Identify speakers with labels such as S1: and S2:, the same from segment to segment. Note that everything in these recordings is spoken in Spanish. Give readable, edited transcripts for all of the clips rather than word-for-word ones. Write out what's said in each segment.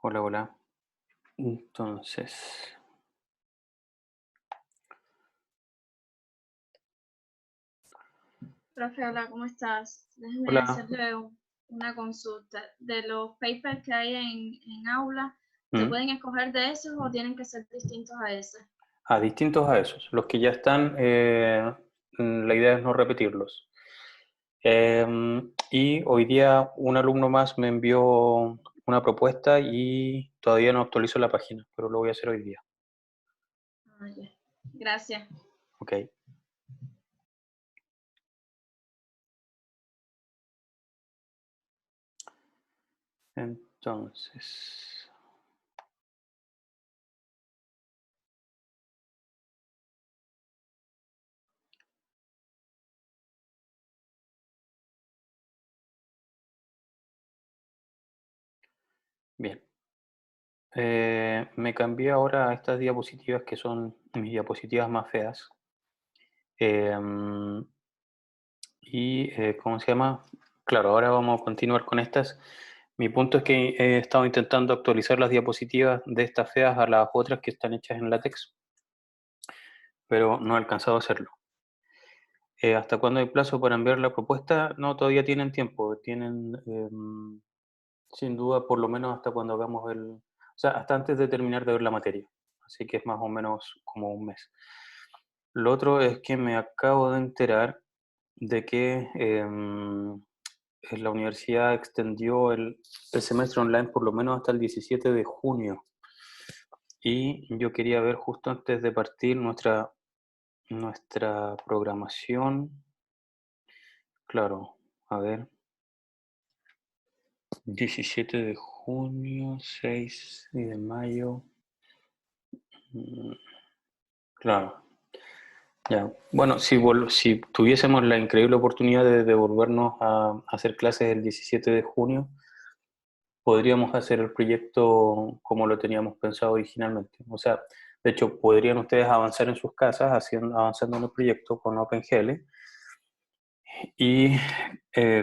S1: Hola, hola. Entonces,
S2: Profe, hola, ¿cómo estás? Déjeme
S1: hola.
S2: hacerle una consulta. De los papers que hay en aula, ¿se
S1: Mm,
S2: pueden escoger de esos o tienen que ser distintos a ese?
S1: distintos a esos. Los que ya están, la idea es no repetirlos. Y hoy día un alumno más me envió una propuesta y todavía no actualizo la página, pero lo voy a hacer hoy día.
S2: Ah, ya. Gracias.
S1: Ok. Entonces, bien. Me cambié ahora a estas diapositivas que son mis diapositivas más feas. Em, ¿Cómo se llama? Claro, ahora vamos a continuar con estas. Mi punto es que he estado intentando actualizar las diapositivas de estas feas a las otras que están hechas en látex, pero no he alcanzado a hacerlo. ¿Hasta cuándo hay plazo para enviar la propuesta? No, todavía tienen tiempo. Tienen, sin duda, por lo menos hasta cuando hagamos o sea, hasta antes de terminar de ver la materia. Así que es más o menos como un mes. Lo otro es que me acabo de enterar de que la universidad extendió el semestre online por lo menos hasta el 17 de junio. Y yo quería ver justo antes de partir nuestra programación. Claro, a ver, 17 de junio, 6 de mayo. mm, Claro, ya. Bueno, si tuviésemos la increíble oportunidad de devolvernos a hacer clases el 17 de junio, podríamos hacer el proyecto como lo teníamos pensado originalmente. O sea, de hecho, podrían ustedes avanzar en sus casas avanzando en el proyecto con OpenGL y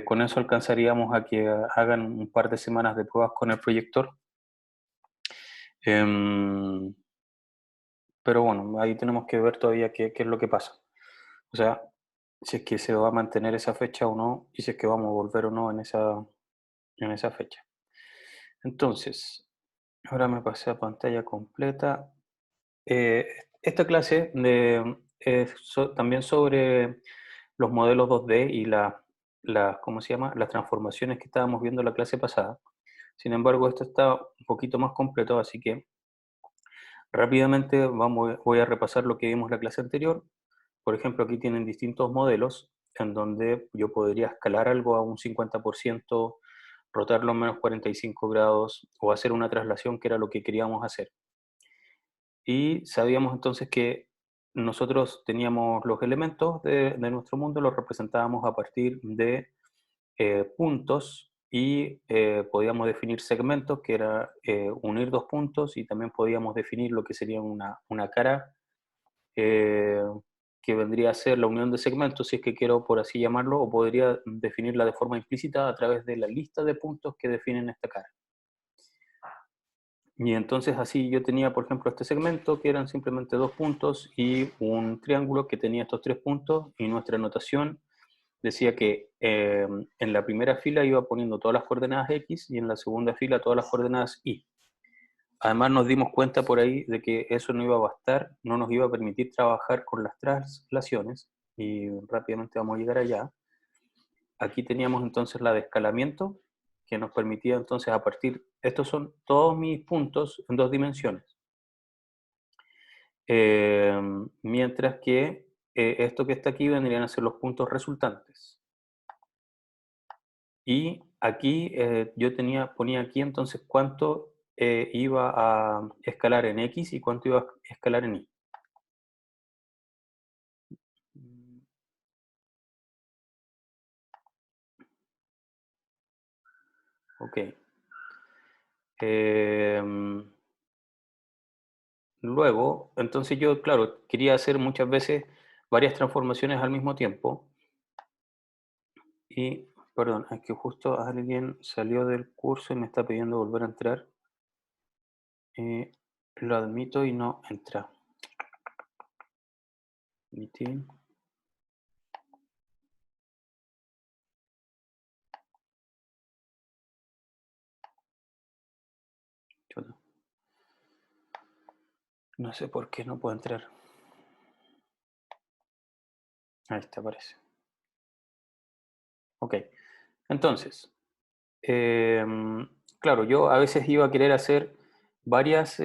S1: con eso alcanzaríamos a que hagan un par de semanas de pruebas con el proyector. Em, pero bueno, ahí tenemos que ver todavía qué es lo que pasa. O sea, si es que se va a mantener esa fecha o no y si es que vamos a volver o no en esa fecha. Entonces, ahora me pasé a pantalla completa. Eh, esta clase es también sobre los modelos 2D y ¿cómo se llama? Las transformaciones que estábamos viendo la clase pasada. Sin embargo, esto está un poquito más completo, así que rápidamente voy a repasar lo que vimos la clase anterior. Por ejemplo, aquí tienen distintos modelos en donde yo podría escalar algo a un 50%, rotarlo a menos 45 grados o hacer una traslación que era lo que queríamos hacer. Y sabíamos entonces que nosotros teníamos los elementos de nuestro mundo, los representábamos a partir de puntos y podíamos definir segmentos, que era unir dos puntos, y también podíamos definir lo que sería una cara, eh, que vendría a ser la unión de segmentos, si es que quiero por así llamarlo, o podría definirla de forma implícita a través de la lista de puntos que definen esta cara. Y entonces así yo tenía, por ejemplo, este segmento que eran simplemente dos puntos y un triángulo que tenía estos tres puntos, y nuestra anotación decía que en la primera fila iba poniendo todas las coordenadas X y en la segunda fila todas las coordenadas Y. Además nos dimos cuenta por ahí de que eso no iba a bastar, no nos iba a permitir trabajar con las traslaciones, y rápidamente vamos a llegar allá. Aquí teníamos entonces la de escalamiento, que nos permitía entonces a partir, estos son todos mis puntos en dos dimensiones. Mientras que esto que está aquí vendrían a ser los puntos resultantes. Y aquí yo ponía aquí entonces cuánto iba a escalar en X y cuánto iba a escalar en Y. Ok. Em, Luego, entonces yo, claro, quería hacer muchas veces varias transformaciones al mismo tiempo. Y, perdón, es que justo alguien salió del curso y me está pidiendo volver a entrar. lo admito y no entra. Admitir. Chuta. No sé por qué no puedo entrar. Ahí está, aparece. Ok, entonces, claro, yo a veces iba a querer hacer varias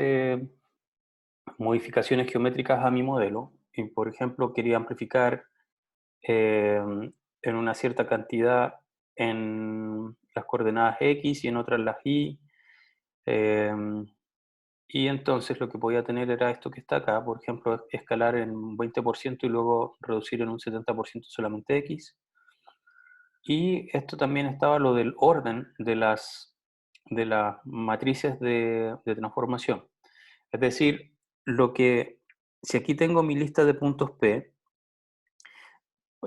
S1: modificaciones geométricas a mi modelo. Y, por ejemplo, quería amplificar en una cierta cantidad en las coordenadas X y en otras las Y. Y entonces lo que podía tener era esto que está acá, por ejemplo, escalar en un 20% y luego reducir en un 70% solamente X. Y esto también estaba lo del orden de las matrices de transformación. Es decir, si aquí tengo mi lista de puntos P,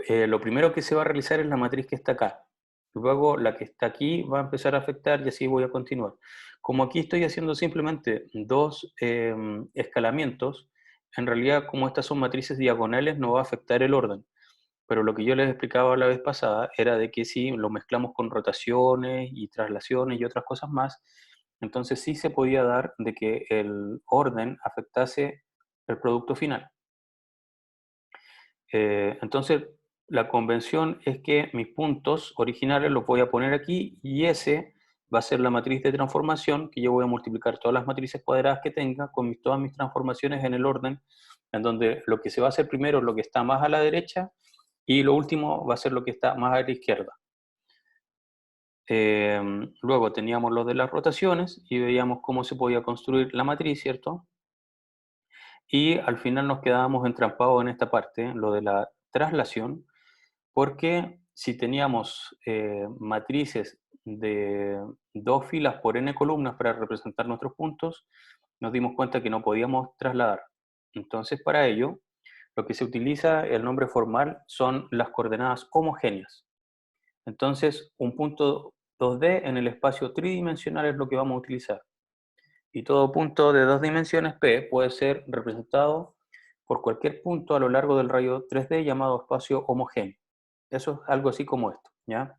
S1: lo primero que se va a realizar es la matriz que está acá. Luego la que está aquí va a empezar a afectar y así voy a continuar. Como aquí estoy haciendo simplemente dos escalamientos, en realidad como estas son matrices diagonales no va a afectar el orden. Pero lo que yo les explicaba la vez pasada era de que si lo mezclamos con rotaciones y traslaciones y otras cosas más, entonces sí se podía dar de que el orden afectase el producto final. Entonces, la convención es que mis puntos originales los voy a poner aquí y ese va a ser la matriz de transformación que yo voy a multiplicar todas las matrices cuadradas que tenga con todas mis transformaciones en el orden en donde lo que se va a hacer primero es lo que está más a la derecha y lo último va a ser lo que está más a la izquierda. Luego teníamos lo de las rotaciones y veíamos cómo se podía construir la matriz, ¿cierto? Y al final nos quedábamos entrampados en esta parte, lo de la traslación, porque si teníamos matrices de 2 filas por n columnas para representar nuestros puntos, nos dimos cuenta que no podíamos trasladar. Entonces, para ello, lo que se utiliza, el nombre formal, son las coordenadas homogéneas. Entonces, un punto 2D en el espacio tridimensional es lo que vamos a utilizar. Y todo punto de 2 dimensiones P puede ser representado por cualquier punto a lo largo del rayo 3D llamado espacio homogéneo. Eso es algo así como esto, ¿ya?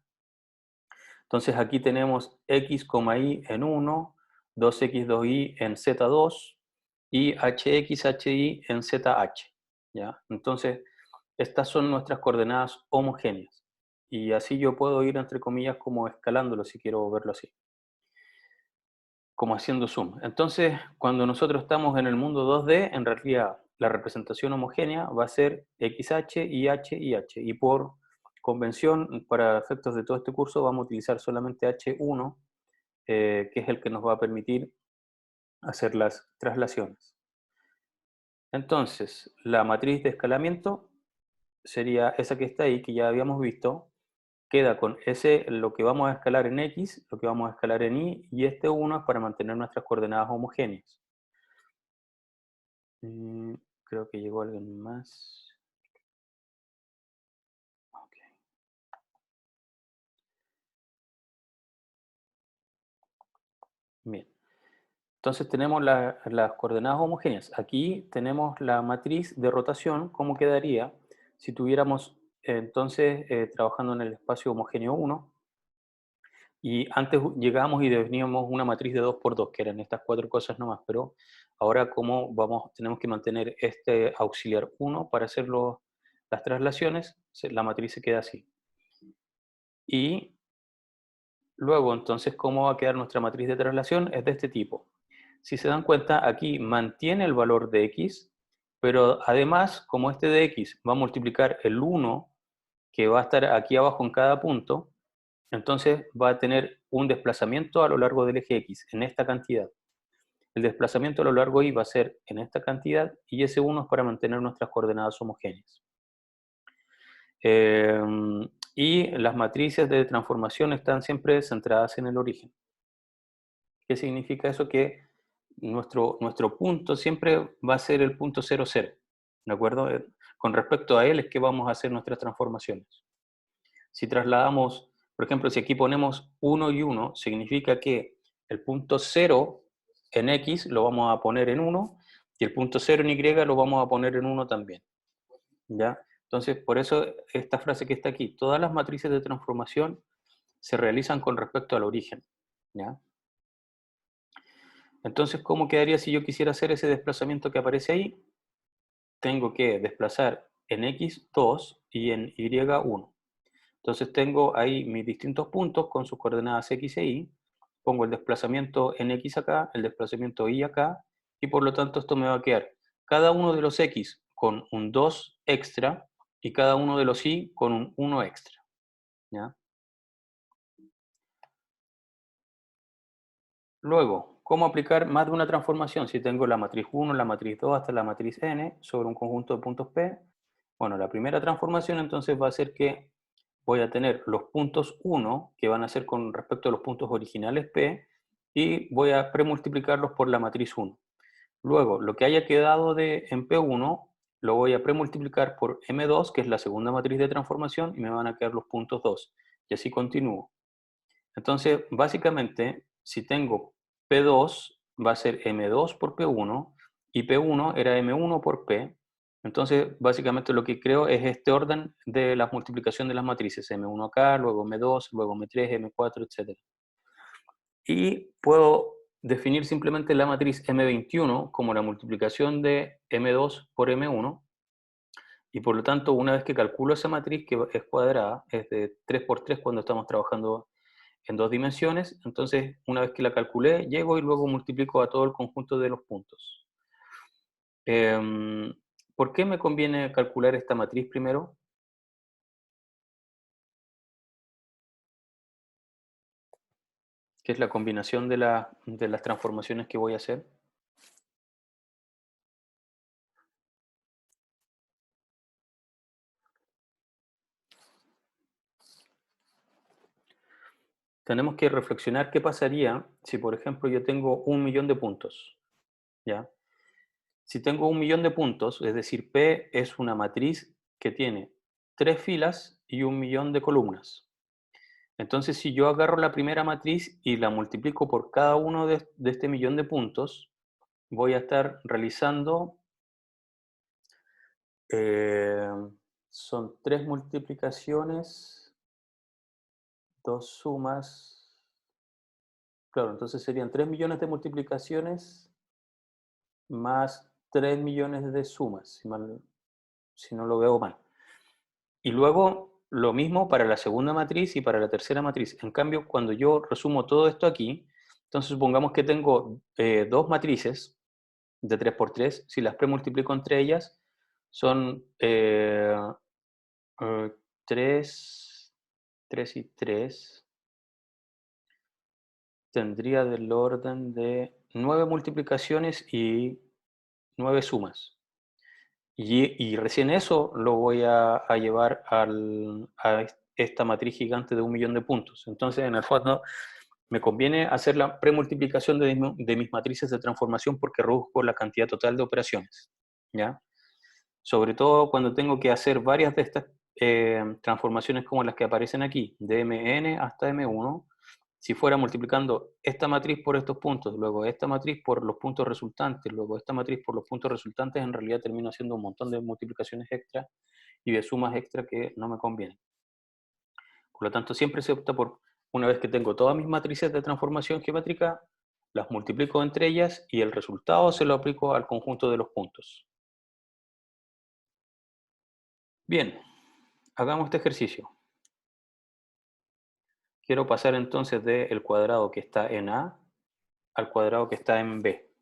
S1: Entonces aquí tenemos x, y en 1, 2x, 2y en z2 y hx, hy en zh, ¿ya? Entonces, estas son nuestras coordenadas homogéneas. Y así yo puedo ir, entre comillas, como escalándolo, si quiero verlo así. Como haciendo zoom. Entonces, cuando nosotros estamos en el mundo 2D, en realidad la representación homogénea va a ser XH, IH y H. Y por convención, para efectos de todo este curso, vamos a utilizar solamente H1, que es el que nos va a permitir hacer las traslaciones. Entonces, la matriz de escalamiento sería esa que está ahí, que ya habíamos visto, queda con ese, lo que vamos a escalar en X, lo que vamos a escalar en Y, y este 1 es para mantener nuestras coordenadas homogéneas. Creo que llegó alguien más. Okay. Bien. Entonces tenemos las coordenadas homogéneas. Aquí tenemos la matriz de rotación, cómo quedaría si tuviéramos entonces trabajando en el espacio homogéneo 1. Y antes llegábamos y definíamos una matriz de 2 por 2, que eran estas 4 cosas nomás, pero ahora como tenemos que mantener este auxiliar 1 para hacer las traslaciones, la matriz se queda así. Y luego, entonces, ¿cómo va a quedar nuestra matriz de traslación? Es de este tipo. Si se dan cuenta, aquí mantiene el valor de x, pero además, como este de x va a multiplicar el 1 que va a estar aquí abajo en cada punto, entonces va a tener un desplazamiento a lo largo del eje x, en esta cantidad. El desplazamiento a lo largo y va a ser en esta cantidad, y ese 1 es para mantener nuestras coordenadas homogéneas. Y las matrices de transformación están siempre centradas en el origen. ¿Qué significa eso? Que nuestro punto siempre va a ser el punto 0, 0. ¿De acuerdo? Con respecto a él es que vamos a hacer nuestras transformaciones. Si trasladamos, por ejemplo, si aquí ponemos 1 y 1, significa que el punto 0 en X lo vamos a poner en 1 y el punto 0 en Y lo vamos a poner en 1 también. ¿Ya? Entonces, por eso esta frase que está aquí, todas las matrices de transformación se realizan con respecto al origen. ¿Ya? Entonces, ¿cómo quedaría si yo quisiera hacer ese desplazamiento que aparece ahí? Tengo que desplazar en X 2 y en Y 1. Entonces tengo ahí mis distintos puntos con sus coordenadas X e Y, pongo el desplazamiento en X acá, el desplazamiento Y acá, y por lo tanto esto me va a quedar cada uno de los X con un 2 extra y cada uno de los Y con un 1 extra. ¿Ya? Luego, ¿cómo aplicar más de una transformación? Si tengo la matriz 1, la matriz 2 hasta la matriz n sobre un conjunto de puntos P. Bueno, la primera transformación entonces va a ser que voy a tener los puntos 1, que van a ser con respecto a los puntos originales P, y voy a premultiplicarlos por la matriz 1. Luego, lo que haya quedado en P1, lo voy a premultiplicar por M2, que es la segunda matriz de transformación, y me van a quedar los puntos 2. Y así continúo. Entonces, básicamente, si tengo P2, va a ser M2 por P1, y P1 era M1 por P. Entonces, básicamente lo que creo es este orden de la multiplicación de las matrices, M1 acá, luego M2, luego M3, M4, etc. Y puedo definir simplemente la matriz M21 como la multiplicación de M2 por M1, y por lo tanto, una vez que calculo esa matriz, que es cuadrada, es de 3 por 3 cuando estamos trabajando en 2 dimensiones, entonces una vez que la calculé, llego y luego multiplico a todo el conjunto de los puntos. ¿Por qué me conviene calcular esta matriz primero? Que es la combinación de las transformaciones que voy a hacer. Tenemos que reflexionar qué pasaría si, por ejemplo, yo tengo 1.000.000 de puntos. ¿Ya? Si tengo 1.000.000 de puntos, es decir, P es una matriz que tiene 3 filas y 1.000.000 de columnas. Entonces, si yo agarro la primera matriz y la multiplico por cada uno de este millón de puntos, voy a estar realizando, eh, son 3 multiplicaciones, 2 sumas, claro, entonces serían 3 millones de multiplicaciones más 3 millones de sumas, si no lo veo mal. Y luego lo mismo para la segunda matriz y para la tercera matriz. En cambio, cuando yo resumo todo esto aquí, entonces supongamos que tengo dos matrices de 3 por 3, si las premultiplico entre ellas, son 3, 3 y 3, tendría del orden de 9 multiplicaciones y 9 sumas. Y recién eso lo voy a llevar a esta matriz gigante de 1.000.000 de puntos. Entonces, en el fondo, me conviene hacer la premultiplicación de mis matrices de transformación porque reduzco la cantidad total de operaciones. ¿Ya? Sobre todo cuando tengo que hacer varias de estas transformaciones como las que aparecen aquí, de Mn hasta M1, si fuera multiplicando esta matriz por estos puntos, luego esta matriz por los puntos resultantes, luego esta matriz por los puntos resultantes, en realidad termino haciendo un montón de multiplicaciones extra y de sumas extra que no me convienen. Por lo tanto, siempre se opta por, una vez que tengo todas mis matrices de transformación geométrica, las multiplico entre ellas y el resultado se lo aplico al conjunto de los puntos. Bien, hagamos este ejercicio. Quiero pasar entonces del cuadrado que está en A al cuadrado que está en B.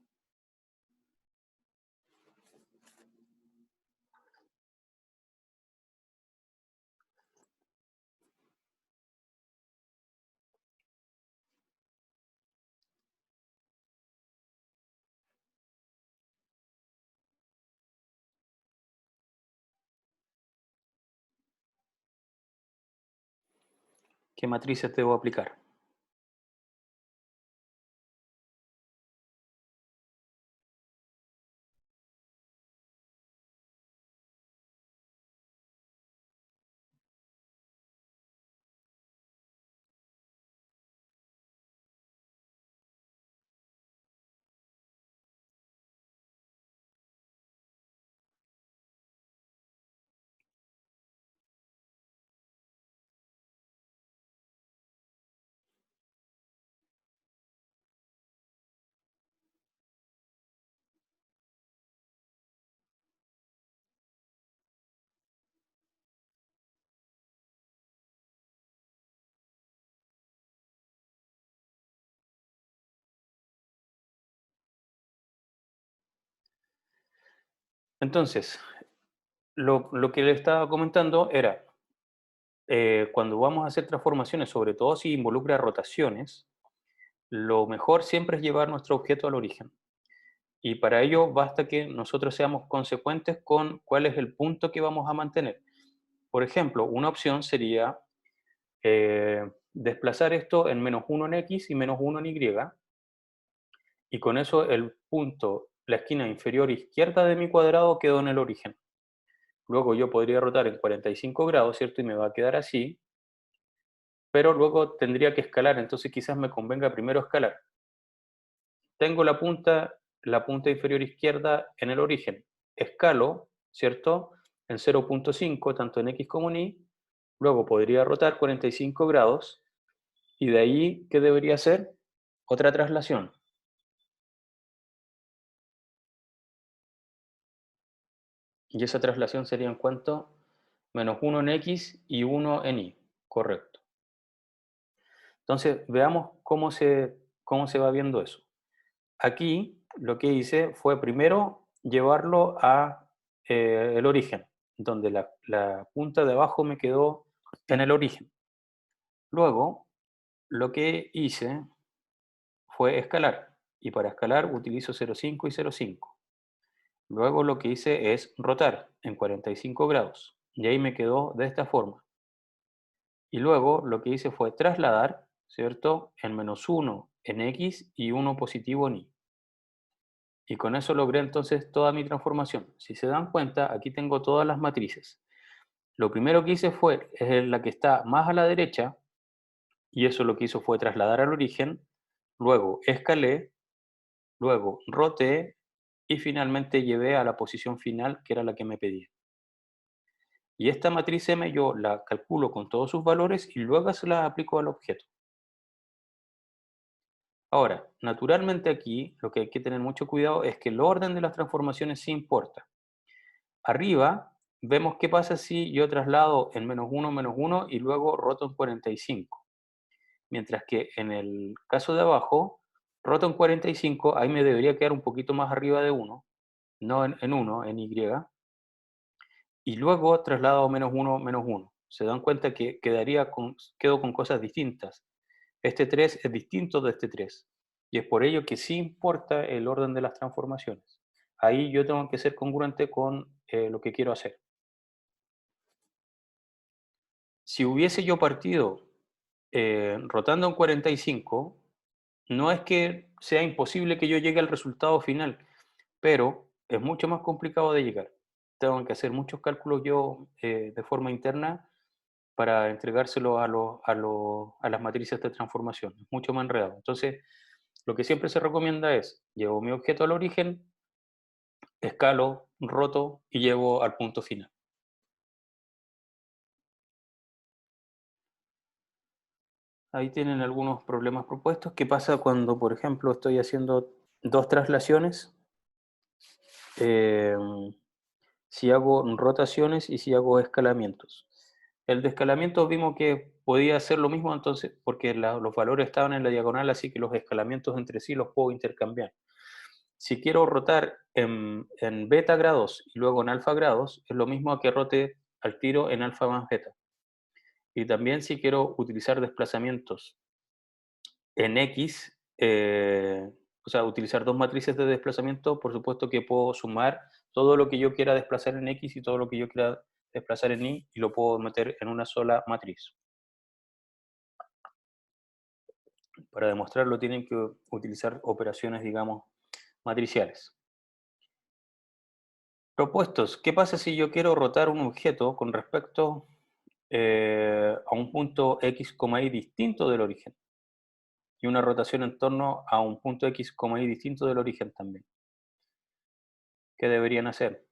S1: ¿Qué matrices debo aplicar? Entonces, lo que le estaba comentando era, cuando vamos a hacer transformaciones, sobre todo si involucra rotaciones, lo mejor siempre es llevar nuestro objeto al origen. Y para ello basta que nosotros seamos consecuentes con cuál es el punto que vamos a mantener. Por ejemplo, una opción sería desplazar esto en -1 en X y -1 en Y, y con eso el punto, la esquina inferior izquierda de mi cuadrado quedó en el origen. Luego yo podría rotar en 45 grados, ¿cierto? Y me va a quedar así, pero luego tendría que escalar, entonces quizás me convenga primero escalar. Tengo la punta inferior izquierda en el origen. Escalo, ¿cierto? En 0.5, tanto en X como en Y. Luego podría rotar 45 grados y de ahí, ¿qué debería hacer? Otra traslación. Y esa traslación sería en cuanto -1 en X y 1 en Y. Correcto. Entonces, veamos cómo se va viendo eso. Aquí lo que hice fue primero llevarlo a el origen, donde la punta de abajo me quedó en el origen. Luego, lo que hice fue escalar, y para escalar utilizo 0,5 y 0,5. Luego lo que hice es rotar en 45 grados, y ahí me quedó de esta forma. Y luego lo que hice fue trasladar, ¿cierto? En -1 en X y 1 positivo en Y. Y con eso logré entonces toda mi transformación. Si se dan cuenta, aquí tengo todas las matrices. Lo primero que hice fue, es la que está más a la derecha, y eso lo que hizo fue trasladar al origen, luego escalé, luego roté, y finalmente llevé a la posición final, que era la que me pedía. Y esta matriz M yo la calculo con todos sus valores y luego se la aplico al objeto. Ahora, naturalmente aquí lo que hay que tener mucho cuidado es que el orden de las transformaciones sí importa. Arriba vemos qué pasa si yo traslado en -1 y luego roto en 45. Mientras que en el caso de abajo, roto en 45, ahí me debería quedar un poquito más arriba de 1, no en 1, en Y, y luego traslado -1. Se dan cuenta que quedo con cosas distintas. Este 3 es distinto de este 3. Y es por ello que sí importa el orden de las transformaciones. Ahí yo tengo que ser congruente con lo que quiero hacer. Si hubiese yo partido rotando en 45, no es que sea imposible que yo llegue al resultado final, pero es mucho más complicado de llegar. Tengo que hacer muchos cálculos yo de forma interna para entregárselo a las matrices de transformación. Es mucho más enredado. Entonces, lo que siempre se recomienda es, llevo mi objeto al origen, escalo, roto y llevo al punto final. Ahí tienen algunos problemas propuestos. ¿Qué pasa cuando, por ejemplo, estoy haciendo dos traslaciones? Eh, si hago rotaciones y si hago escalamientos. El de escalamiento vimos que podía hacer lo mismo entonces, porque los valores estaban en la diagonal, así que los escalamientos entre sí los puedo intercambiar. Si quiero rotar en beta grados y luego en alfa grados, es lo mismo que rote al tiro en alfa más beta. Y también si quiero utilizar desplazamientos en X, o sea, utilizar dos matrices de desplazamiento, por supuesto que puedo sumar todo lo que yo quiera desplazar en X y todo lo que yo quiera desplazar en Y, y lo puedo meter en una sola matriz. Para demostrarlo tienen que utilizar operaciones, digamos, matriciales. Propuestos, ¿qué pasa si yo quiero rotar un objeto con respecto a un punto X, Y distinto del origen? Y una rotación en torno a un punto X, Y distinto del origen también. ¿Qué deberían hacer?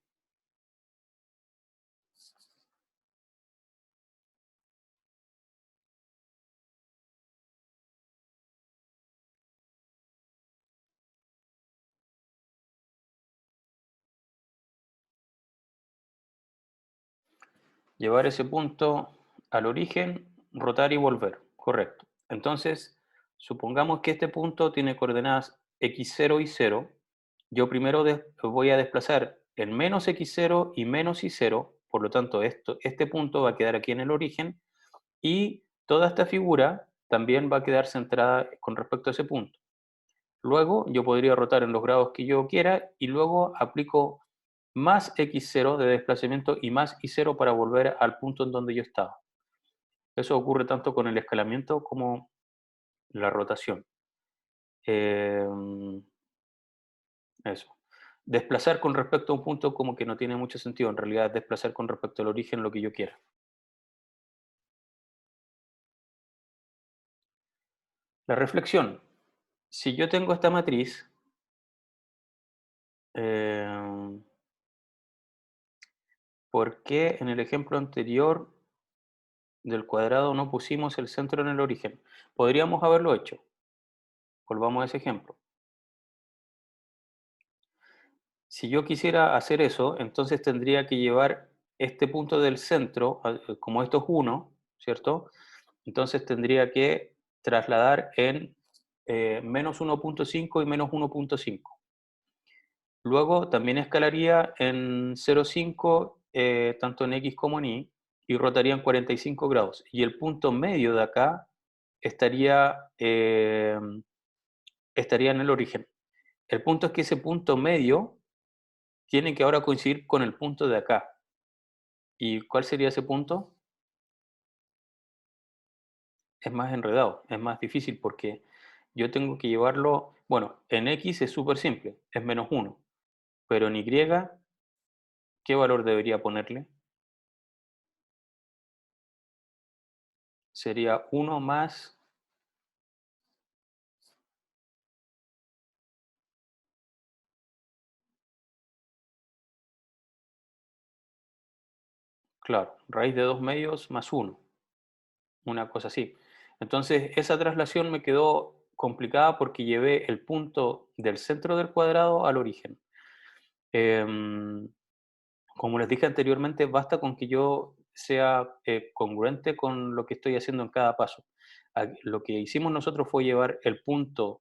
S1: Llevar ese punto al origen, rotar y volver. Correcto. Entonces, supongamos que este punto tiene coordenadas x0 y 0. Yo primero voy a desplazar en menos x0 y menos y0, por lo tanto este punto va a quedar aquí en el origen y toda esta figura también va a quedar centrada con respecto a ese punto. Luego yo podría rotar en los grados que yo quiera y luego aplico más x0 de desplazamiento y más y0 para volver al punto en donde yo estaba. Eso ocurre tanto con el escalamiento como la rotación. Eso. Desplazar con respecto a un punto como que no tiene mucho sentido. En realidad, desplazar con respecto al origen lo que yo quiera. La reflexión. Si yo tengo esta matriz, eh, ¿por qué en el ejemplo anterior del cuadrado no pusimos el centro en el origen? Podríamos haberlo hecho. Volvamos a ese ejemplo. Si yo quisiera hacer eso, entonces tendría que llevar este punto del centro, como esto es 1, ¿cierto? Entonces tendría que trasladar en menos 1.5 y menos 1.5. Luego también escalaría en 0,5, tanto en X como en y rotaría en 45 grados. Y el punto medio de acá estaría, estaría en el origen. El punto es que ese punto medio tiene que ahora coincidir con el punto de acá. ¿Y cuál sería ese punto? Es más enredado, es más difícil porque yo tengo que llevarlo, bueno, en X es súper simple, es menos 1, pero en Y, ¿qué valor debería ponerle? Sería 1 más, claro, raíz de 2 medios más 1, una cosa así. Entonces, esa traslación me quedó complicada porque llevé el punto del centro del cuadrado al origen. Em, Como les dije anteriormente, basta con que yo sea congruente con lo que estoy haciendo en cada paso. Lo que hicimos nosotros fue llevar el punto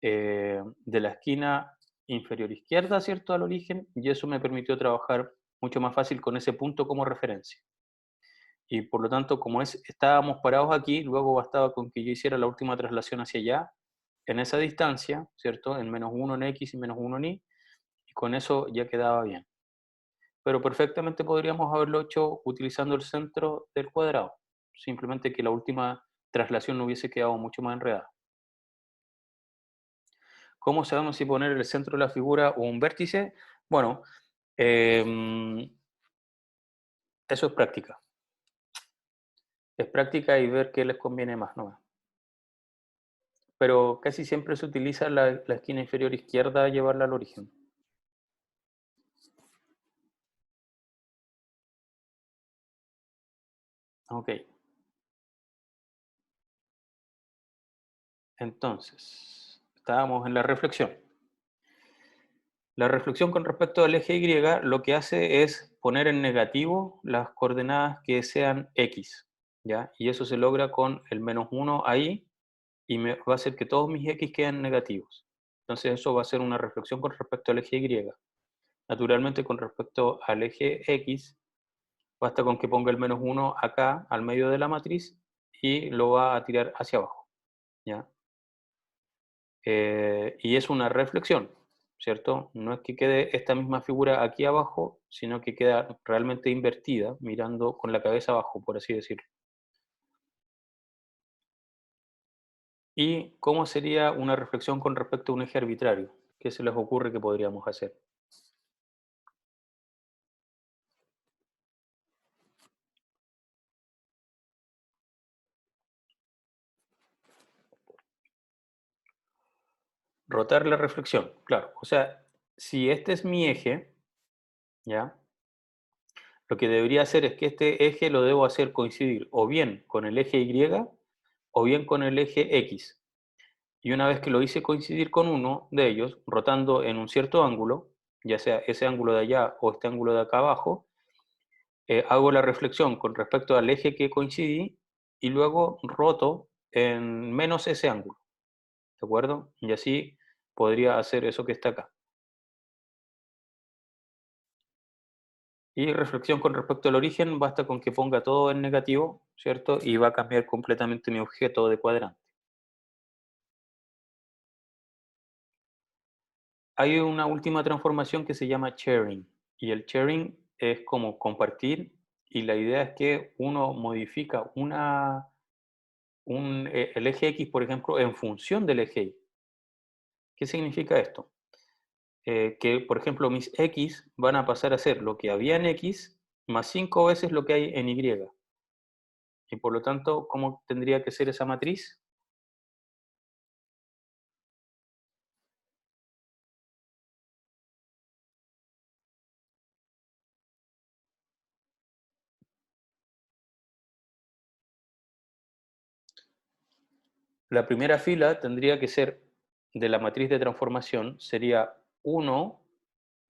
S1: de la esquina inferior izquierda, ¿cierto?, al origen, y eso me permitió trabajar mucho más fácil con ese punto como referencia. Y por lo tanto, como estábamos parados aquí, luego bastaba con que yo hiciera la última traslación hacia allá, en esa distancia, ¿cierto?, en menos 1 en X y menos 1 en y con eso ya quedaba bien. Pero perfectamente podríamos haberlo hecho utilizando el centro del cuadrado, simplemente que la última traslación no hubiese quedado mucho más enredada. ¿Cómo sabemos si poner el centro de la figura o un vértice? Bueno, eso es práctica. Es práctica y ver qué les conviene más, ¿no? Pero casi siempre se utiliza la esquina inferior izquierda llevarla al origen. Ok, entonces, estábamos en la reflexión. La reflexión con respecto al eje Y lo que hace es poner en negativo las coordenadas que sean X, ¿ya? Y eso se logra con el menos 1 ahí y me va a hacer que todos mis X queden negativos. Entonces eso va a ser una reflexión con respecto al eje Y. Naturalmente con respecto al eje X, basta con que ponga el menos 1 acá al medio de la matriz y lo va a tirar hacia abajo, ¿ya? Y es una reflexión, ¿cierto? No es que quede esta misma figura aquí abajo, sino que queda realmente invertida, mirando con la cabeza abajo, por así decirlo. ¿Y cómo sería una reflexión con respecto a un eje arbitrario? ¿Qué se les ocurre que podríamos hacer? Rotar la reflexión, claro. O sea, si este es mi eje, ¿ya? Lo que debería hacer es que este eje lo debo hacer coincidir o bien con el eje Y o bien con el eje X. Y una vez que lo hice coincidir con uno de ellos, rotando en un cierto ángulo, ya sea ese ángulo de allá o este ángulo de acá abajo, hago la reflexión con respecto al eje que coincidí y luego roto en menos ese ángulo, ¿de acuerdo? Y así podría hacer eso que está acá. Y reflexión con respecto al origen, basta con que ponga todo en negativo, ¿cierto? Y va a cambiar completamente mi objeto de cuadrante. Hay una última transformación que se llama sharing, y el sharing es como compartir, y la idea es que uno modifica el eje X, por ejemplo, en función del eje Y. ¿Qué significa esto? Que, por ejemplo, mis X van a pasar a ser lo que había en X más 5 veces lo que hay en Y. Y por lo tanto, ¿cómo tendría que ser esa matriz? La primera fila tendría que ser de la matriz de transformación, sería 1,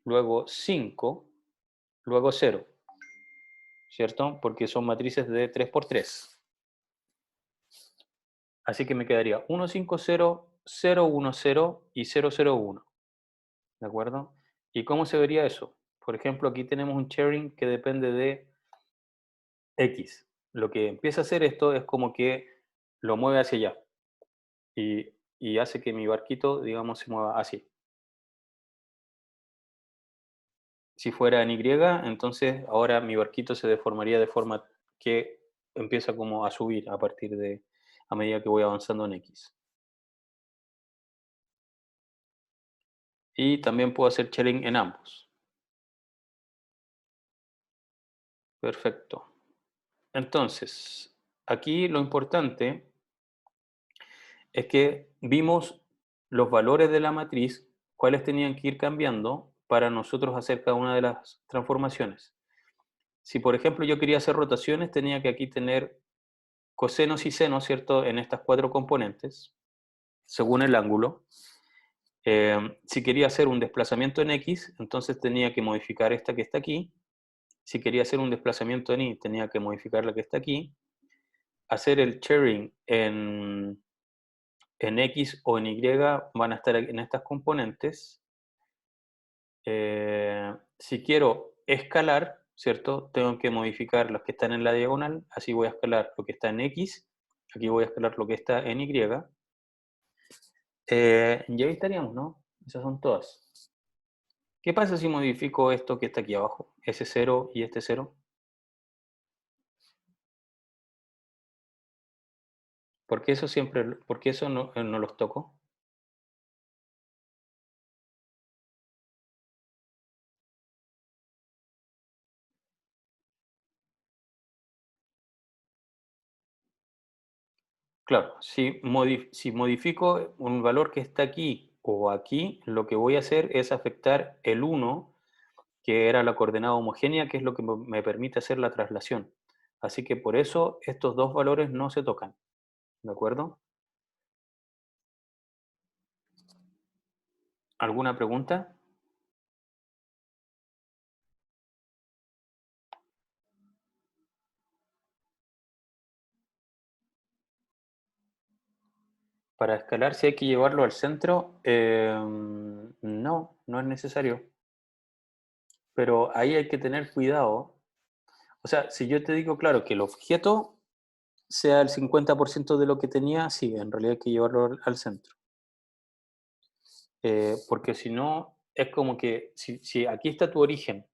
S1: luego 5, luego 0, ¿cierto? Porque son matrices de 3 por 3. Así que me quedaría 1, 5, 0, 0, 1, 0 y 0, 0, 1. ¿De acuerdo? ¿Y cómo se vería eso? Por ejemplo, aquí tenemos un sharing que depende de X. Lo que empieza a hacer esto es como que lo mueve hacia allá y hace que mi barquito, digamos, se mueva así. Si fuera en Y, entonces ahora mi barquito se deformaría de forma que empieza como a subir a medida que voy avanzando en X. Y también puedo hacer sharing en ambos. Perfecto. Entonces, aquí lo importante es que vimos los valores de la matriz, cuáles tenían que ir cambiando para nosotros hacer cada una de las transformaciones. Si, por ejemplo, yo quería hacer rotaciones, tenía que aquí tener cosenos y senos, ¿cierto? En estas cuatro componentes, según el ángulo. Si quería hacer un desplazamiento en X, entonces tenía que modificar esta que está aquí. Si quería hacer un desplazamiento en Y, tenía que modificar la que está aquí. Hacer el sharing en X o en Y van a estar en estas componentes. Si quiero escalar, ¿cierto? Tengo que modificar las que están en la diagonal, así voy a escalar lo que está en X, aquí voy a escalar lo que está en Y. Y ahí estaríamos, ¿no? Esas son todas. ¿Qué pasa si modifico esto que está aquí abajo? Ese 0 y este 0. ¿Por qué eso no los toco? Claro, si modifico un valor que está aquí o aquí, lo que voy a hacer es afectar el 1, que era la coordenada homogénea, que es lo que me permite hacer la traslación. Así que por eso estos dos valores no se tocan, ¿de acuerdo? ¿Alguna pregunta? Para escalar, si hay que llevarlo al centro, no, no es necesario. Pero ahí hay que tener cuidado. O sea, si yo te digo, claro, que el objeto sea el 50% de lo que tenía, sí, en realidad hay que llevarlo al centro. Porque si no, es como que si aquí está tu origen,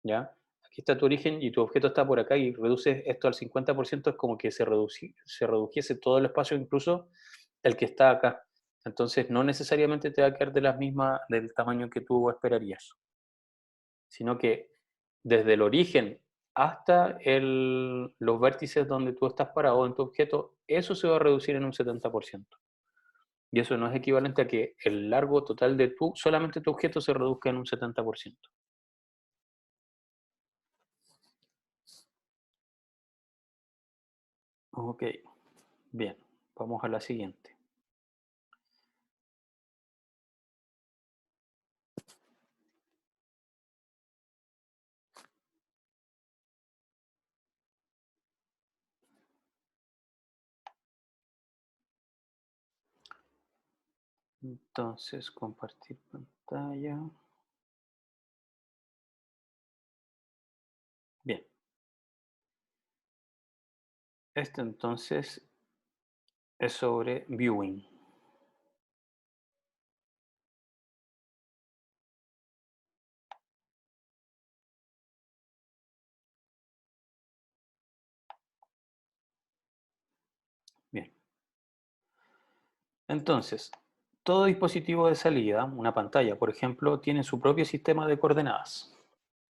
S1: ¿ya? Aquí está tu origen y tu objeto está por acá y reduces esto al 50%, es como que se redujese todo el espacio, incluso el que está acá. Entonces, no necesariamente te va a quedar del tamaño que tú esperarías, sino que desde el origen hasta los vértices donde tú estás parado en tu objeto, eso se va a reducir en un 70%. Y eso no es equivalente a que el largo total de solamente tu objeto se reduzca en un 70%. Ok, bien, vamos a la siguiente. Entonces, compartir pantalla. Esto entonces es sobre viewing. Bien. Entonces, todo dispositivo de salida, una pantalla, por ejemplo, tiene su propio sistema de coordenadas.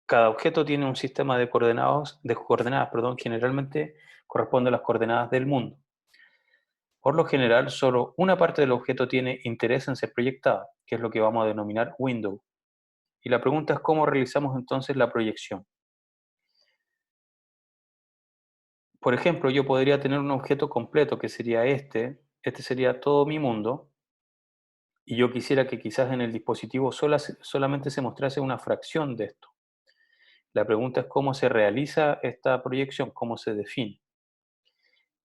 S1: Cada objeto tiene un sistema de coordenadas, perdón, generalmente corresponde a las coordenadas del mundo. Por lo general, solo una parte del objeto tiene interés en ser proyectada, que es lo que vamos a denominar window. Y la pregunta es cómo realizamos entonces la proyección. Por ejemplo, yo podría tener un objeto completo que sería este sería todo mi mundo, y yo quisiera que quizás en el dispositivo solamente se mostrase una fracción de esto. La pregunta es cómo se realiza esta proyección, cómo se define.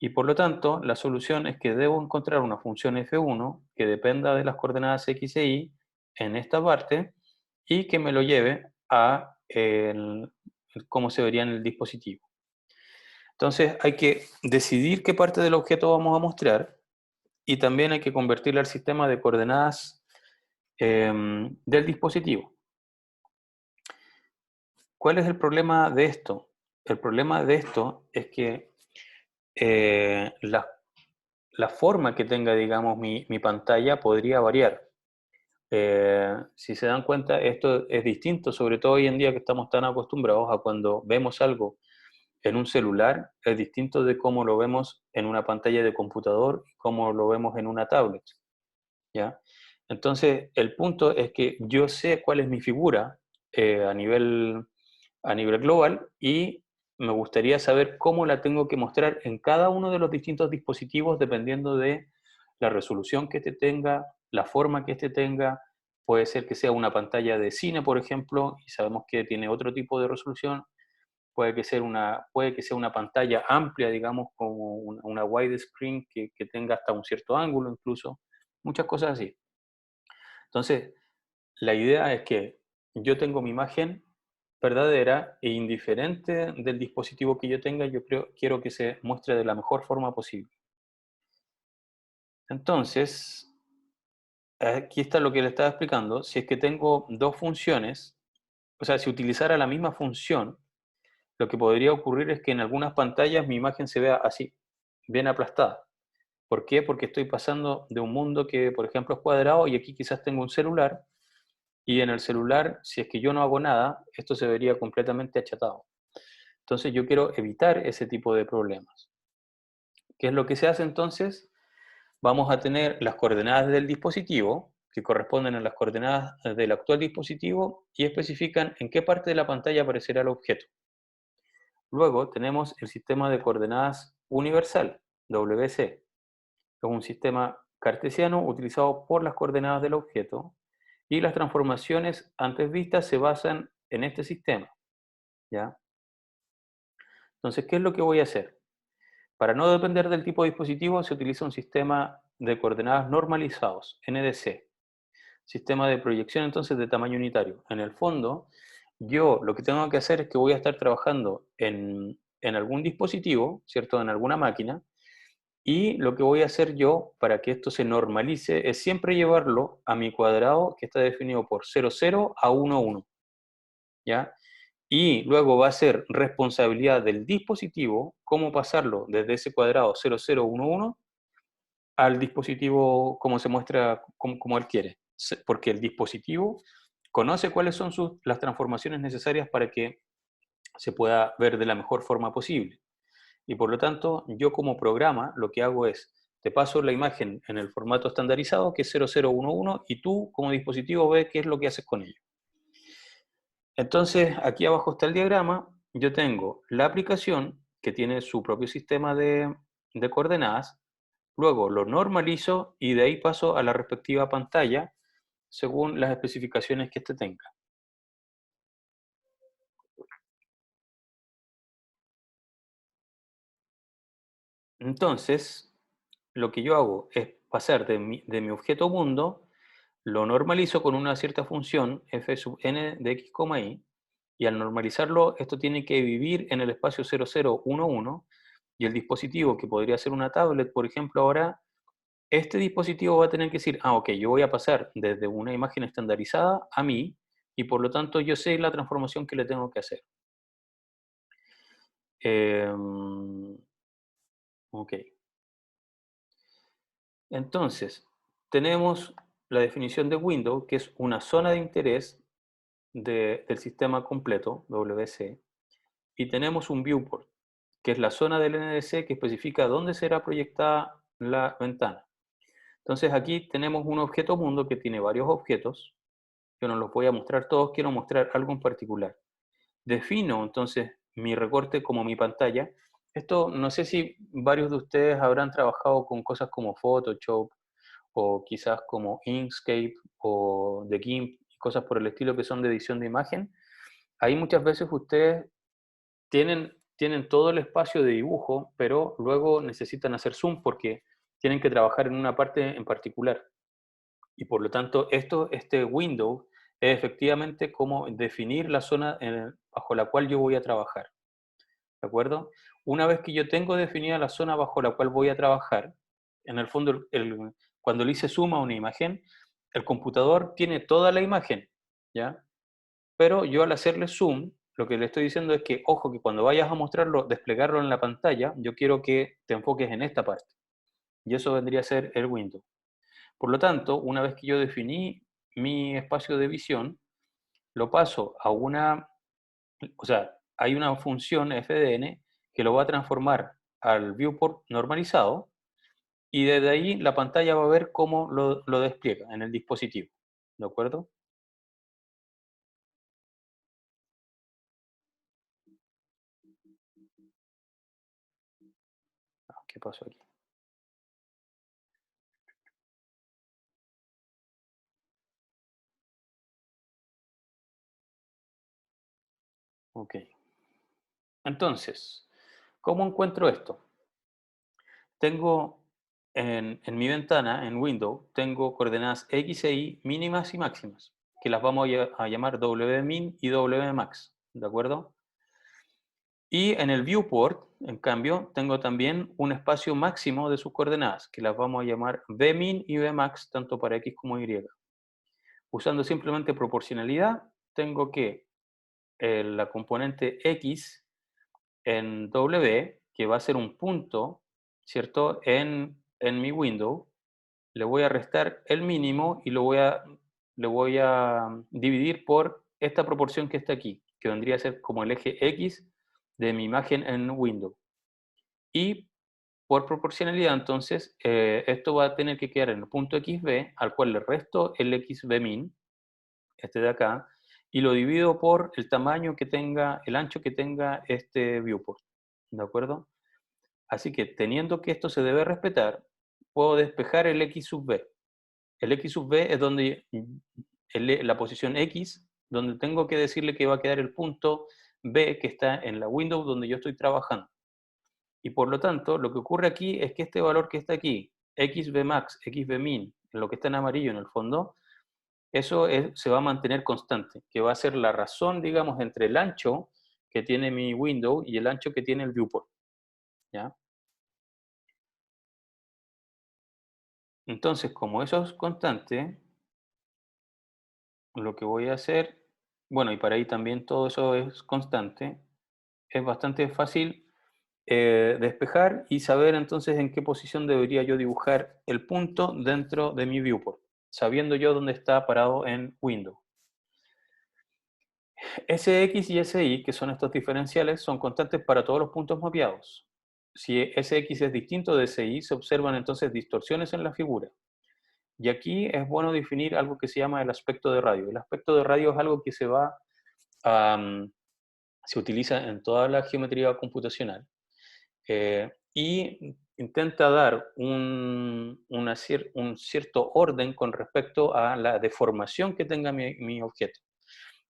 S1: Y por lo tanto, la solución es que debo encontrar una función f1 que dependa de las coordenadas x e y en esta parte y que me lo lleve a cómo se vería en el dispositivo. Entonces hay que decidir qué parte del objeto vamos a mostrar y también hay que convertirla al sistema de coordenadas del dispositivo. ¿Cuál es el problema de esto? El problema de esto es que la forma que tenga, digamos, mi pantalla podría variar. Si se dan cuenta, esto es distinto, sobre todo hoy en día que estamos tan acostumbrados a cuando vemos algo en un celular, es distinto de cómo lo vemos en una pantalla de computador, cómo lo vemos en una tablet, ¿ya? Entonces, el punto es que yo sé cuál es mi figura a nivel global y me gustaría saber cómo la tengo que mostrar en cada uno de los distintos dispositivos dependiendo de la resolución que este tenga, la forma que este tenga. Puede ser que sea una pantalla de cine, por ejemplo, y sabemos que tiene otro tipo de resolución. Puede que sea una pantalla amplia, digamos, como una widescreen que tenga hasta un cierto ángulo incluso. Muchas cosas así. Entonces, la idea es que yo tengo mi imagen verdadera e indiferente del dispositivo que yo tenga, quiero que se muestre de la mejor forma posible. Entonces, aquí está lo que le estaba explicando. Si es que tengo dos funciones, o sea, si utilizara la misma función, lo que podría ocurrir es que en algunas pantallas mi imagen se vea así, bien aplastada. ¿Por qué? Porque estoy pasando de un mundo que, por ejemplo, es cuadrado y aquí quizás tengo un celular y en el celular, si es que yo no hago nada, esto se vería completamente achatado. Entonces yo quiero evitar ese tipo de problemas. ¿Qué es lo que se hace entonces? Vamos a tener las coordenadas del dispositivo, que corresponden a las coordenadas del actual dispositivo y especifican en qué parte de la pantalla aparecerá el objeto. Luego tenemos el sistema de coordenadas universal, WC, que es un sistema cartesiano utilizado por las coordenadas del objeto y las transformaciones antes vistas se basan en este sistema, ¿ya? Entonces, ¿qué es lo que voy a hacer? Para no depender del tipo de dispositivo se utiliza un sistema de coordenadas normalizados, NDC, sistema de proyección entonces de tamaño unitario. En el fondo, yo lo que tengo que hacer es que voy a estar trabajando en algún dispositivo, ¿cierto? En alguna máquina, y lo que voy a hacer yo para que esto se normalice es siempre llevarlo a mi cuadrado que está definido por 0,0 a 1,1, ¿ya? Y luego va a ser responsabilidad del dispositivo cómo pasarlo desde ese cuadrado 0011 al dispositivo como se muestra, como él quiere. Porque el dispositivo conoce cuáles son las transformaciones necesarias para que se pueda ver de la mejor forma posible. Y por lo tanto, yo como programa lo que hago es, te paso la imagen en el formato estandarizado, que es 0011, y tú como dispositivo ves qué es lo que haces con ello. Entonces, aquí abajo está el diagrama. Yo tengo la aplicación que tiene su propio sistema de coordenadas. Luego lo normalizo y de ahí paso a la respectiva pantalla según las especificaciones que éste tenga. Entonces, lo que yo hago es pasar de mi objeto mundo, lo normalizo con una cierta función f sub n de x, y, y al normalizarlo, esto tiene que vivir en el espacio 0011 Y el dispositivo, que podría ser una tablet, por ejemplo, ahora, este dispositivo va a tener que decir, ah, ok, yo voy a pasar desde una imagen estandarizada a mí, y por lo tanto yo sé la transformación que le tengo que hacer. Ok. Entonces, tenemos la definición de window, que es una zona de interés del sistema completo, WC, y tenemos un viewport, que es la zona del NDC que especifica dónde será proyectada la ventana. Entonces aquí tenemos un objeto mundo que tiene varios objetos. Yo no los voy a mostrar todos, quiero mostrar algo en particular. Defino entonces mi recorte como mi pantalla. Esto no sé si varios de ustedes habrán trabajado con cosas como Photoshop o quizás como Inkscape o The GIMP y cosas por el estilo que son de edición de imagen. Ahí muchas veces ustedes tienen todo el espacio de dibujo, pero luego necesitan hacer zoom porque tienen que trabajar en una parte en particular. Y por lo tanto, este window es efectivamente como definir la zona bajo la cual yo voy a trabajar. ¿De acuerdo? Una vez que yo tengo definida la zona bajo la cual voy a trabajar, en el fondo, cuando le hice zoom a una imagen, el computador tiene toda la imagen, ¿ya? Pero yo al hacerle zoom, lo que le estoy diciendo es que, ojo, que cuando vayas a mostrarlo, desplegarlo en la pantalla, yo quiero que te enfoques en esta parte. Y eso vendría a ser el window. Por lo tanto, una vez que yo definí mi espacio de visión, lo paso a o sea, hay una función FDN que lo va a transformar al viewport normalizado y desde ahí la pantalla va a ver cómo lo despliega en el dispositivo. ¿De acuerdo? ¿Qué pasó aquí? Ok. Entonces, ¿cómo encuentro esto? Tengo en mi ventana, en Windows, tengo coordenadas X e Y mínimas y máximas, que las vamos a llamar WMin y WMax, ¿de acuerdo? Y en el viewport, en cambio, tengo también un espacio máximo de sus coordenadas, que las vamos a llamar Vmin y Vmax, tanto para X como Y. Usando simplemente proporcionalidad, tengo que la componente X en W, que va a ser un punto, ¿cierto? En mi window, le voy a restar el mínimo y le voy a dividir por esta proporción que está aquí, que vendría a ser como el eje X de mi imagen en window. Y por proporcionalidad, entonces, esto va a tener que quedar en el punto XB, al cual le resto el XBmin, este de acá, y lo divido por el tamaño que tenga, el ancho que tenga este viewport. ¿De acuerdo? Así que teniendo que esto se debe respetar, puedo despejar el X sub B. El X sub B es donde la posición X, donde tengo que decirle que va a quedar el punto B que está en la window donde yo estoy trabajando. Y por lo tanto, lo que ocurre aquí es que este valor que está aquí, XBmax, XBmin, lo que está en amarillo en el fondo, eso se va a mantener constante, que va a ser la razón, digamos, entre el ancho que tiene mi window y el ancho que tiene el viewport. ¿Ya? Entonces, como eso es constante, lo que voy a hacer, bueno, y para ahí también todo eso es constante, es bastante fácil despejar y saber entonces en qué posición debería yo dibujar el punto dentro de mi viewport, sabiendo yo dónde está parado en Windows. SX y SY, que son estos diferenciales, son constantes para todos los puntos mapeados. Si SX es distinto de SY, se observan entonces distorsiones en la figura. Y aquí es bueno definir algo que se llama el aspecto de radio. El aspecto de radio es algo que se utiliza en toda la geometría computacional y intenta dar un cierto orden con respecto a la deformación que tenga mi objeto.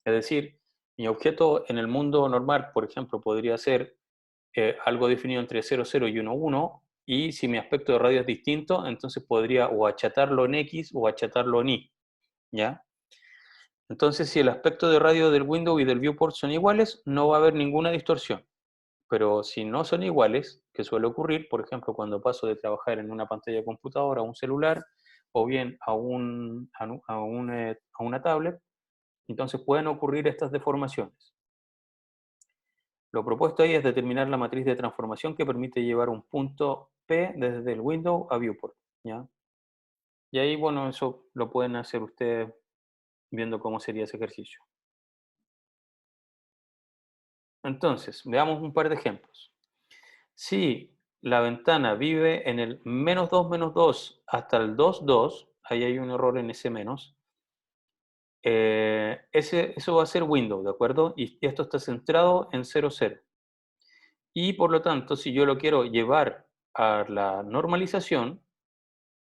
S1: Es decir, mi objeto en el mundo normal, por ejemplo, podría ser algo definido entre 0, 0 y 1, 1, y si mi aspecto de radio es distinto, entonces podría o achatarlo en X o achatarlo en Y, ¿ya? Entonces, si el aspecto de radio del window y del viewport son iguales, no va a haber ninguna distorsión. Pero si no son iguales, que suele ocurrir, por ejemplo, cuando paso de trabajar en una pantalla de computadora a un celular o bien a una tablet, entonces pueden ocurrir estas deformaciones. Lo propuesto ahí es determinar la matriz de transformación que permite llevar un punto P desde el window a viewport, ¿ya? Y ahí, bueno, eso lo pueden hacer ustedes viendo cómo sería ese ejercicio. Entonces, veamos un par de ejemplos. Si la ventana vive en el menos 2 hasta el 2 ahí hay un error en ese menos, eso va a ser window, ¿de acuerdo? Y esto está centrado en 0,0. Y por lo tanto, si yo lo quiero llevar a la normalización,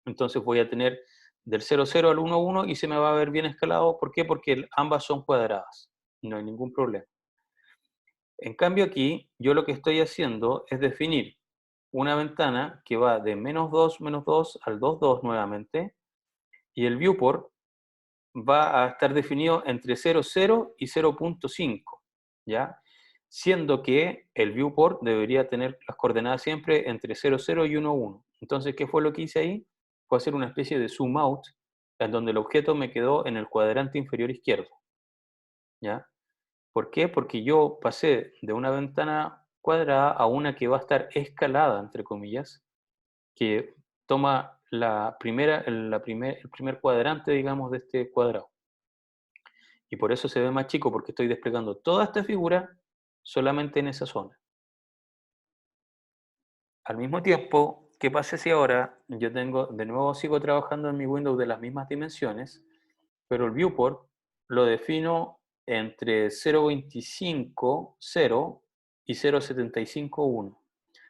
S1: entonces voy a tener del 0,0 al 1,1 y se me va a ver bien escalado. ¿Por qué? Porque ambas son cuadradas. No hay ningún problema. En cambio aquí, yo lo que estoy haciendo es definir una ventana que va de -2 al 2,2 nuevamente, y el viewport va a estar definido entre 0,0 y 0,5, ¿ya? Siendo que el viewport debería tener las coordenadas siempre entre 0,0 y 1,1. Entonces, ¿qué fue lo que hice ahí? Fue hacer una especie de zoom out, en donde el objeto me quedó en el cuadrante inferior izquierdo, ¿ya? ¿Por qué? Porque yo pasé de una ventana cuadrada a una que va a estar escalada, entre comillas, que toma el primer cuadrante, digamos, de este cuadrado. Y por eso se ve más chico, porque estoy desplegando toda esta figura solamente en esa zona. Al mismo tiempo, ¿qué pasa si ahora yo tengo, de nuevo sigo trabajando en mi Windows de las mismas dimensiones, pero el viewport lo defino entre 0,25, 0 y 0,75, 1.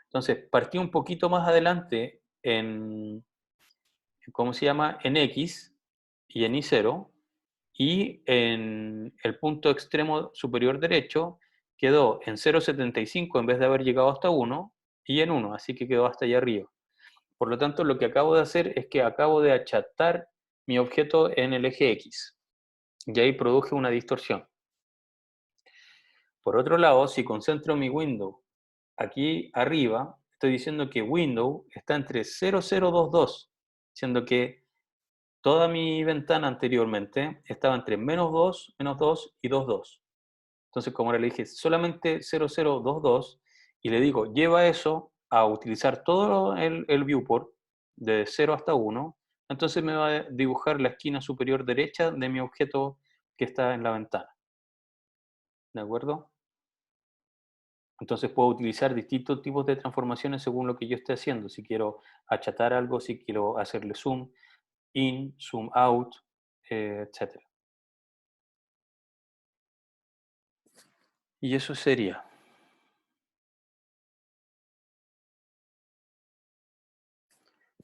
S1: Entonces, partí un poquito más adelante ¿cómo se llama? En X y en Y0, y en el punto extremo superior derecho quedó en 0,75 en vez de haber llegado hasta 1, y en 1, así que quedó hasta allá arriba. Por lo tanto, lo que acabo de hacer es que acabo de achatar mi objeto en el eje X, y ahí produje una distorsión. Por otro lado, si concentro mi window aquí arriba, estoy diciendo que window está entre 0,022, siendo que toda mi ventana anteriormente estaba entre -2 y 2,2. Entonces, como ahora le dije solamente 0,022 y le digo, lleva eso a utilizar todo el viewport de 0 hasta 1, entonces me va a dibujar la esquina superior derecha de mi objeto que está en la ventana. ¿De acuerdo? Entonces puedo utilizar distintos tipos de transformaciones según lo que yo esté haciendo. Si quiero achatar algo, si quiero hacerle zoom in, zoom out, etc. Y eso sería.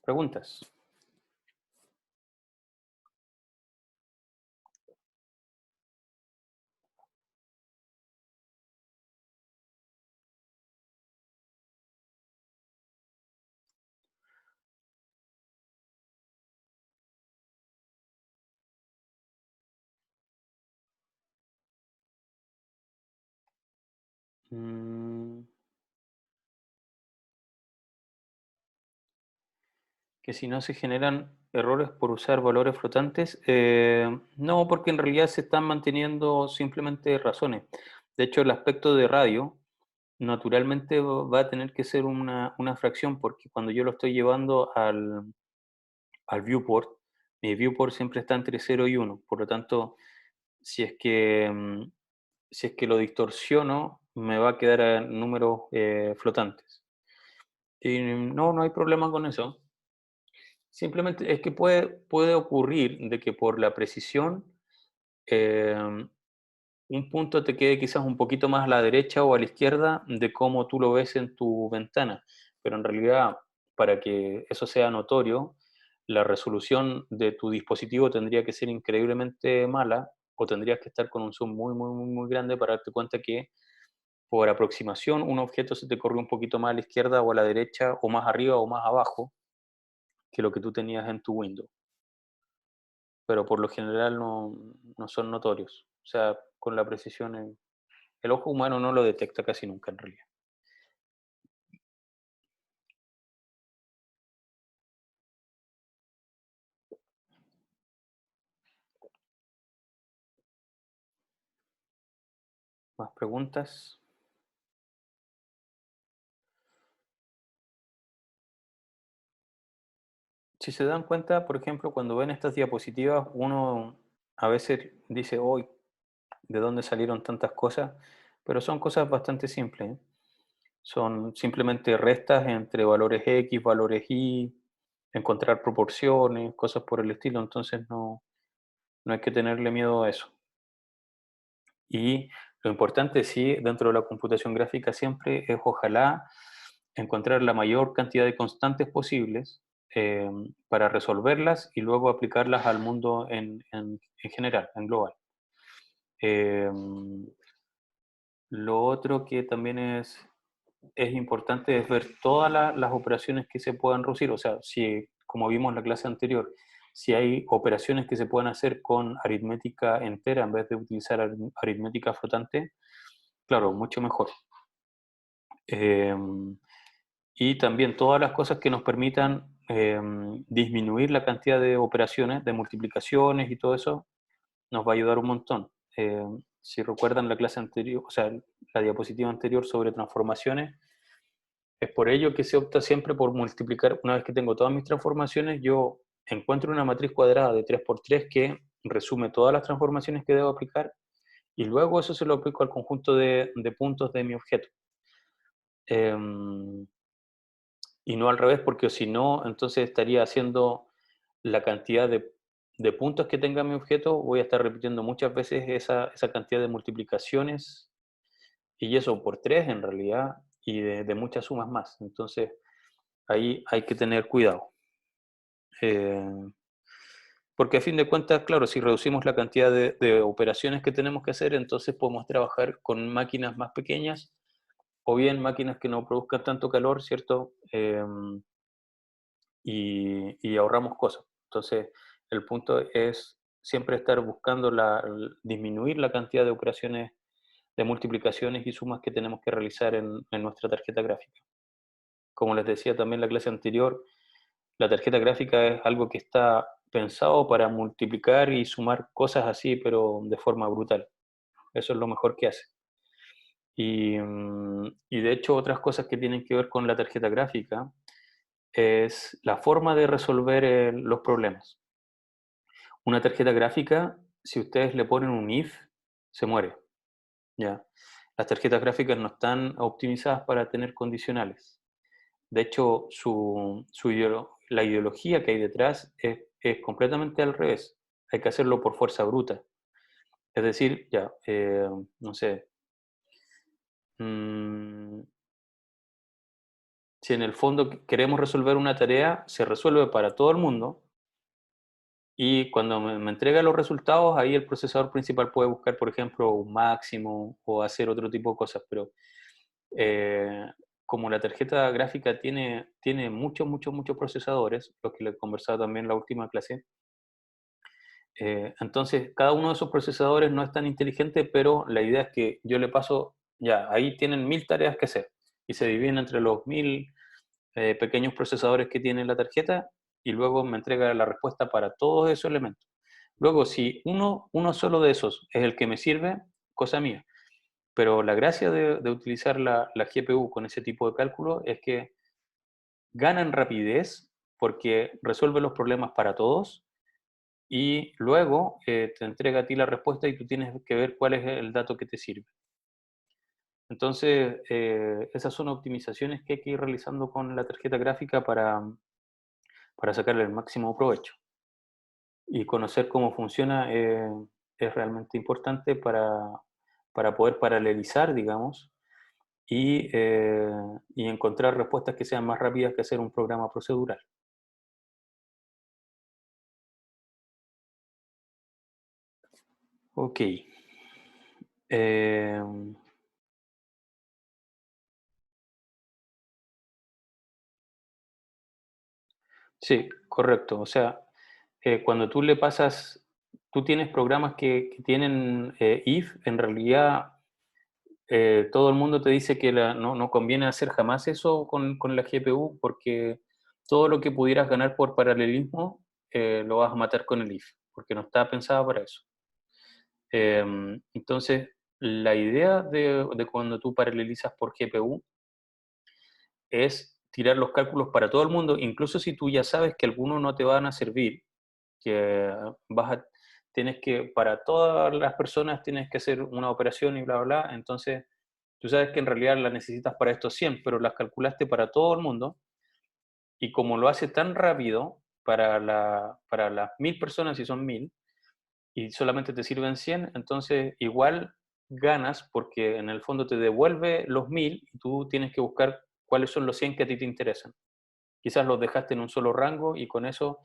S1: ¿Preguntas? Mm, que si no se generan errores por usar valores flotantes, no, porque en realidad se están manteniendo simplemente razones. De hecho, el aspecto de radio naturalmente va a tener que ser una fracción, porque cuando yo lo estoy llevando al viewport, mi viewport siempre está entre 0 y 1. Por lo tanto, si es que, si es que lo distorsiono, me va a quedar a números flotantes. Y no, no hay problema con eso. Simplemente es que puede ocurrir de que por la precisión, em, un punto te quede quizás un poquito más a la derecha o a la izquierda de cómo tú lo ves en tu ventana. Pero en realidad, para que eso sea notorio, la resolución de tu dispositivo tendría que ser increíblemente mala, o tendrías que estar con un zoom muy, muy, muy, muy grande para darte cuenta que por aproximación un objeto se te corrió un poquito más a la izquierda o a la derecha, o más arriba o más abajo que lo que tú tenías en tu window. Pero por lo general no son notorios. O sea, con la precisión, el ojo humano no lo detecta casi nunca en realidad. ¿Más preguntas? Si se dan cuenta, por ejemplo, cuando ven estas diapositivas, uno a veces dice, hoy, ¿de dónde salieron tantas cosas? Pero son cosas bastante simples, ¿eh? Son simplemente restas entre valores X, valores Y, encontrar proporciones, cosas por el estilo. Entonces no hay que tenerle miedo a eso. Y lo importante, sí, dentro de la computación gráfica siempre es ojalá encontrar la mayor cantidad de constantes posibles eh, para resolverlas y luego aplicarlas al mundo en general, en global. Eh, lo otro que también es importante es ver todas las operaciones que se puedan reducir. O sea, si, como vimos en la clase anterior, si hay operaciones que se pueden hacer con aritmética entera en vez de utilizar aritmética flotante, claro, mucho mejor. Eh, y también todas las cosas que nos permitan disminuir la cantidad de operaciones, de multiplicaciones y todo eso, nos va a ayudar un montón. Si recuerdan la clase anterior, o sea, la diapositiva anterior sobre transformaciones, es por ello que se opta siempre por multiplicar. Una vez que tengo todas mis transformaciones, yo encuentro una matriz cuadrada de 3×3 que resume todas las transformaciones que debo aplicar y luego eso se lo aplico al conjunto de puntos de mi objeto. Y no al revés, porque si no, entonces estaría haciendo la cantidad de puntos que tenga mi objeto, voy a estar repitiendo muchas veces esa cantidad de multiplicaciones y eso por 3 en realidad y de muchas sumas más. Entonces ahí hay que tener cuidado. Porque a fin de cuentas, claro, si reducimos la cantidad de operaciones que tenemos que hacer, entonces podemos trabajar con máquinas más pequeñas o bien máquinas que no produzcan tanto calor, ¿cierto? Y ahorramos cosas. Entonces, el punto es siempre estar buscando disminuir la cantidad de operaciones de multiplicaciones y sumas que tenemos que realizar en nuestra tarjeta gráfica. Como les decía también en la clase anterior, la tarjeta gráfica es algo que está pensado para multiplicar y sumar cosas así, pero de forma brutal. Eso es lo mejor que hace. Y de hecho, otras cosas que tienen que ver con la tarjeta gráfica es la forma de resolver los problemas. Una tarjeta gráfica, si ustedes le ponen un if, se muere. ¿Ya? Las tarjetas gráficas no están optimizadas para tener condicionales. De hecho, la ideología que hay detrás es completamente al revés. Hay que hacerlo por fuerza bruta. Es decir, ya, no sé, mmm, si en el fondo queremos resolver una tarea, se resuelve para todo el mundo y cuando me entrega los resultados, ahí el procesador principal puede buscar, por ejemplo, un máximo o hacer otro tipo de cosas, pero eh, como la tarjeta gráfica tiene muchos procesadores, los que le he conversado también en la última clase, entonces cada uno de esos procesadores no es tan inteligente, pero la idea es que yo le paso, ya, ahí tienen 1000 tareas que hacer y se dividen entre los 1000 pequeños procesadores que tiene la tarjeta y luego me entrega la respuesta para todos esos elementos. Luego, si uno solo de esos es el que me sirve, cosa mía. Pero la gracia de utilizar la GPU con ese tipo de cálculo es que gana en rapidez porque resuelve los problemas para todos y luego te entrega a ti la respuesta y tú tienes que ver cuál es el dato que te sirve. Entonces, esas son optimizaciones que hay que ir realizando con la tarjeta gráfica para sacarle el máximo provecho. Y conocer cómo funciona es realmente importante para poder paralelizar, digamos, y encontrar respuestas que sean más rápidas que hacer un programa procedural. Ok. Eh, sí, correcto. O sea, cuando tú le pasas, tú tienes programas que tienen if, en realidad todo el mundo te dice que no conviene hacer jamás eso con la GPU porque todo lo que pudieras ganar por paralelismo lo vas a matar con el if, porque no está pensado para eso. Entonces, la idea de cuando tú paralelizas por GPU es tirar los cálculos para todo el mundo, incluso si tú ya sabes que algunos no te van a servir, que tienes que, para todas las personas tienes que hacer una operación y bla, bla, bla, entonces tú sabes que en realidad la necesitas para estos 100, pero las calculaste para todo el mundo, y como lo hace tan rápido para las 1000 personas, si son 1000, y solamente te sirven 100, entonces igual ganas porque en el fondo te devuelve los 1000 y tú tienes que buscar cuáles son los 100 que a ti te interesan. Quizás los dejaste en un solo rango y con eso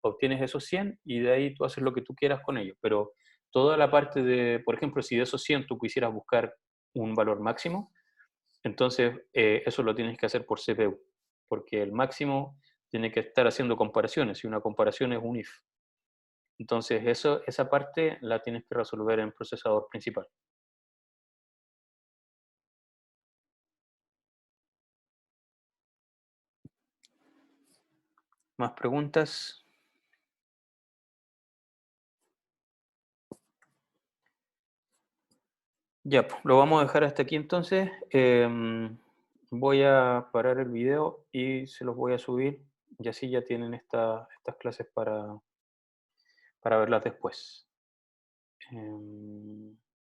S1: obtienes esos 100 y de ahí tú haces lo que tú quieras con ellos. Pero toda la parte de, por ejemplo, si de esos 100 tú quisieras buscar un valor máximo, entonces eso lo tienes que hacer por CPU, porque el máximo tiene que estar haciendo comparaciones y una comparación es un if. Entonces esa parte la tienes que resolver en procesador principal. ¿Más preguntas? Ya, pues, lo vamos a dejar hasta aquí entonces. Voy a parar el video y se los voy a subir y así ya tienen estas clases para verlas después. Em,